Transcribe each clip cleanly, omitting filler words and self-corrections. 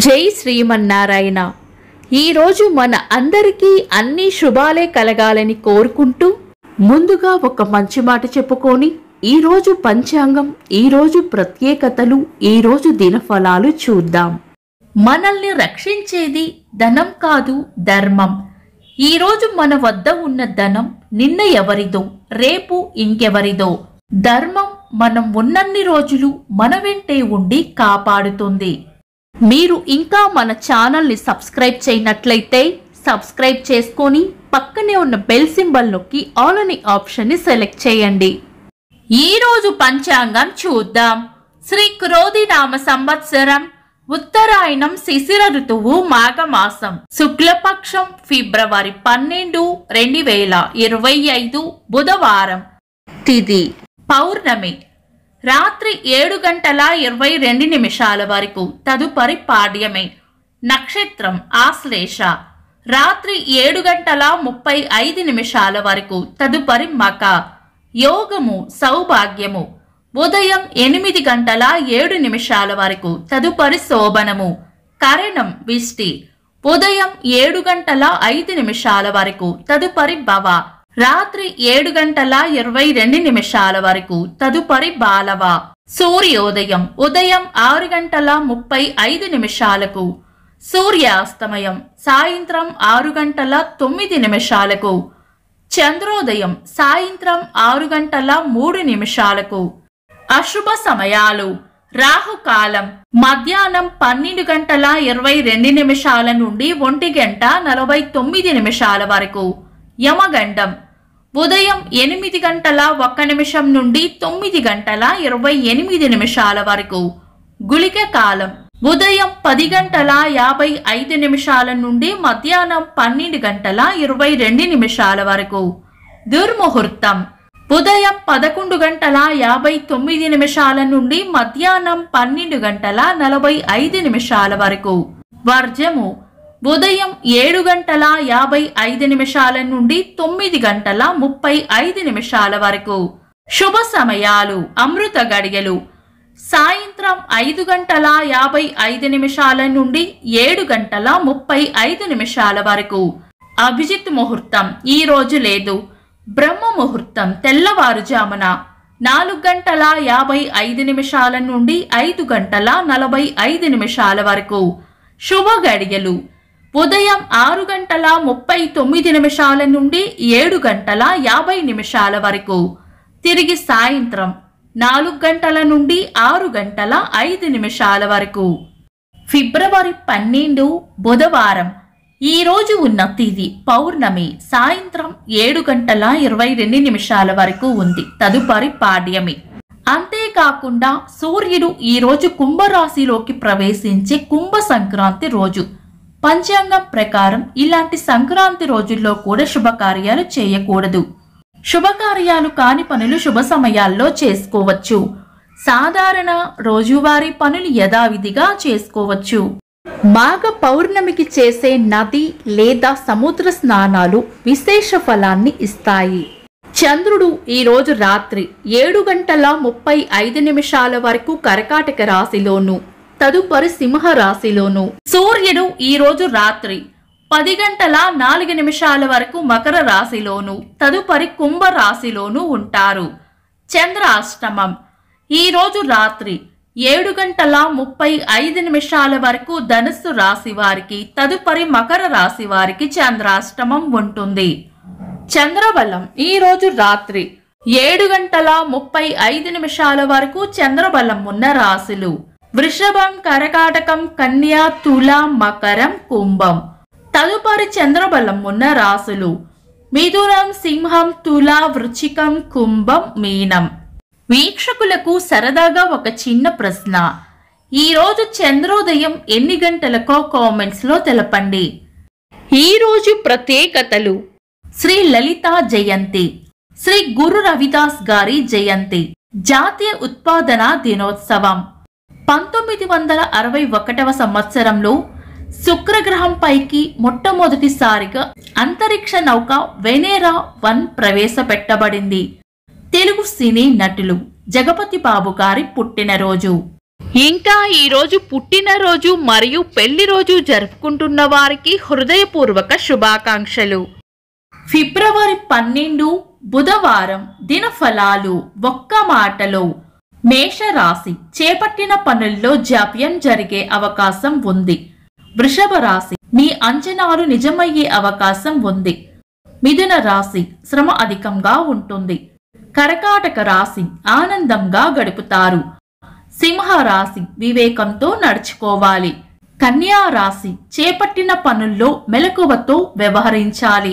జై శ్రీమన్నారాయణ. ఈరోజు మన అందరికీ అన్ని శుభాలే కలగాలని కోరుకుంటూ ముందుగా ఒక మంచి మాట చెప్పుకొని ఈరోజు పంచాంగం, ఈరోజు ప్రత్యేకతలు, ఈరోజు దినఫలాలు చూద్దాం. మనల్ని రక్షించేది ధనం కాదు, ధర్మం. ఈరోజు మన వద్ద ఉన్న ధనం నిన్న ఎవరిదో, రేపు ఇంకెవరిదో. ధర్మం మనం ఉన్నన్ని రోజులు మన వెంటే ఉండి కాపాడుతుంది. మీరు ఇంకా మన ఛానల్ని సబ్స్క్రైబ్ చేయనట్లయితే సబ్స్క్రైబ్ చేసుకొని పక్కనే ఉన్న బెల్ సింబల్ నొక్కి ఆల్ అనే ఆప్షన్ని సెలెక్ట్ చేయండి. ఈరోజు పంచాంగం చూద్దాం. శ్రీ క్రోధి నామ సంవత్సరం, ఉత్తరాయణం, శిశిర ఋతువు, మాఘమాసం, శుక్లపక్షం, ఫిబ్రవరి 12, 2025, బుధవారం. తిథి పౌర్ణమి, రాత్రి 7:22 వరకు, తదుపరి పాడ్యమి. నక్షత్రం ఆశ్లేష, రాత్రి 7:35 వరకు, తదుపరి మక. యోగము సౌభాగ్యము, ఉదయం 8:07 వరకు, తదుపరి శోభనము. కరణం విష్టి, ఉదయం 7:05 వరకు, తదుపరి భవ. రాత్రి 7:22 వరకు, తదుపరి బాలవ. సూర్యోదయం ఉదయం 6:35, సూర్యాస్తమయం సాయంత్రం 6:09, చంద్రోదయం సాయంత్రం 6:03. అశుభ సమయాలు: రాహుకాలం మధ్యాహ్నం 12:22 నుండి 1:49 వరకు. యమగండం ఉదయం 8:01 నుండి 9:28 వరకు. గుళిక కాలం ఉదయం 10:55 నుండి మధ్యాహ్నం 12:22 వరకు. దుర్ముహూర్తం ఉదయం 11:59 నుండి మధ్యాహ్నం 12:45 వరకు. వర్జము ఉదయం 7:55 నుండి 9:35 వరకు. శుభ సమయాలు: అమృత గడియలు సాయంత్రం 5:55 నుండి 7:35 వరకు. అభిజిత్ ముహూర్తం ఈ రోజు లేదు. బ్రహ్మ ముహూర్తం తెల్లవారుజామున 4:55 నుండి 5:45 వరకు. శుభ గడియలు ఉదయం 6:39 నుండి 7:50 వరకు. తిరిగి సాయంత్రం 4 నుండి 6:05 వరకు. ఫిబ్రవరి 12, బుధవారం. ఈ రోజు ఉన్న తిథి పౌర్ణమి సాయంత్రం 7:22 వరకు ఉంది, తదుపరి పాడ్యమి. అంతేకాకుండా సూర్యుడు ఈ రోజు కుంభరాశిలోకి ప్రవేశించే కుంభ సంక్రాంతి రోజు. పంచాంగం ప్రకారం ఇలాంటి సంక్రాంతి రోజుల్లో కూడా శుభకార్యాలు చేయకూడదు. శుభకార్యాలు కాని పనులు శుభ సమయాల్లో చేసుకోవచ్చు. సాధారణ రోజువారీ పనులు యథావిధిగా చేసుకోవచ్చు. మాఘ పౌర్ణమికి చేసే నది లేదా సముద్ర స్నానాలు విశేష ఫలాన్ని ఇస్తాయి. చంద్రుడు ఈ రోజు రాత్రి 7:35 వరకు కర్కాటక రాశిలోను, తదుపరి సింహ రాశిలోను. సూర్యుడు ఈ రోజు రాత్రి 10:04 వరకు మకర రాశిలోను, తదుపరి కుంభ రాశిలోను ఉంటారు. చంద్రాష్టమం ఈ రోజు రాత్రి 7:35 వరకు ధనుస్సు రాశి వారికి, తదుపరి మకర రాశి వారికి చంద్రాష్టమం ఉంటుంది. చంద్రబలం ఈ రోజు రాత్రి 7:35 వరకు చంద్రబలం ఉన్న రాశులు: వృషభం, కర్కాటకం, కన్యా, తుల, మకరం, కుంభం. తదుపరి చంద్రబలం ఉన్న రాశులు: మిథునం, సింహం, తుల, వృశ్చికం, కుంభం, మీనం. వీక్షకులకు సరదాగా ఒక చిన్న ప్రశ్న. ఈ రోజు చంద్రోదయం ఎన్ని గంటలకో కామెంట్స్ లో తెలపండి. ఈ రోజు ప్రత్యేకతలు: శ్రీ లలిత జయంతి, శ్రీ గురు రవిదాస్ గారి జయంతి, జాతీయ ఉత్పాదన దినోత్సవం. 1961 సంవత్సరంలో శుక్రగ్రహం పైకి మొట్టమొదటిసారిగా అంతరిక్ష నౌక వెనేరా 1 ప్రవేశపెట్టబడింది. తెలుగు సినీ నటులు జగపతి బాబు గారి పుట్టినరోజు. ఇంకా ఈరోజు పుట్టినరోజు మరియు పెళ్లి రోజు జరుపుకుంటున్న వారికి హృదయపూర్వక శుభాకాంక్షలు. ఫిబ్రవరి 12 బుధవారం దినఫలాలు. ఒక్క మాటలో మేషరాశి చేపట్టిన పనుల్లో జాప్యం జరిగే అవకాశం ఉంది. వృషభ రాశి మీ అంచనాలు నిజమయ్యే అవకాశం ఉంది. మిథున రాశి శ్రమ అధికంగా ఉంటుంది. కర్కాటక రాశి ఆనందంగా గడుపుతారు. సింహ రాశి వివేకంతో నడుచుకోవాలి. కన్యా రాశి చేపట్టిన పనుల్లో మెలకువతో వ్యవహరించాలి.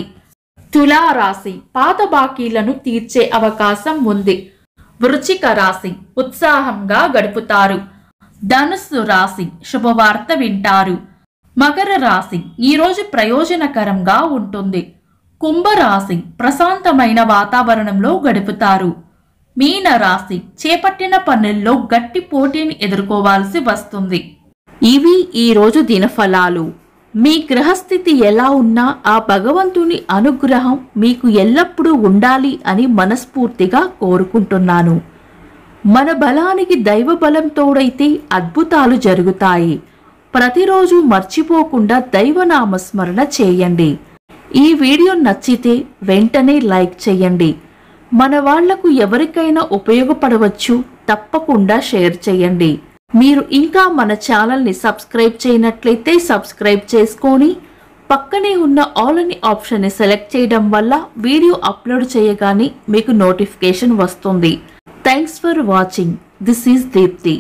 తులా రాశి పాత బాకీలను తీర్చే అవకాశం ఉంది. వృశ్చిక రాశి ఉత్సాహంగా గడుపుతారు. ధనుస్సు రాశి శుభవార్త వింటారు. మకర రాశి ఈరోజు ప్రయోజనకరంగా ఉంటుంది. కుంభరాశి ప్రశాంతమైన వాతావరణంలో గడుపుతారు. మీన రాశి చేపట్టిన పనుల్లో గట్టి పోటీని ఎదుర్కోవాల్సి వస్తుంది. ఇవి ఈరోజు దినఫలాలు. మీ గ్రహస్థితి ఎలా ఉన్నా ఆ భగవంతుని అనుగ్రహం మీకు ఎల్లప్పుడూ ఉండాలి అని మనస్ఫూర్తిగా కోరుకుంటున్నాను. మన బలానికి దైవ బలం తోడైతే అద్భుతాలు జరుగుతాయి. ప్రతిరోజు మర్చిపోకుండా దైవనామస్మరణ చేయండి. ఈ వీడియో నచ్చితే వెంటనే లైక్ చేయండి. మన వాళ్లకు ఎవరికైనా ఉపయోగపడవచ్చు. తప్పకుండా షేర్ చేయండి. మీరు ఇంకా మన ఛానల్ని సబ్స్క్రైబ్ చేయనట్లయితే సబ్స్క్రైబ్ చేసుకొని పక్కనే ఉన్న ఆల్ అని ఆప్షన్ని సెలెక్ట్ చేయడం వల్ల వీడియో అప్లోడ్ చేయగానే మీకు నోటిఫికేషన్ వస్తుంది. Thanks for watching. This is Deepti.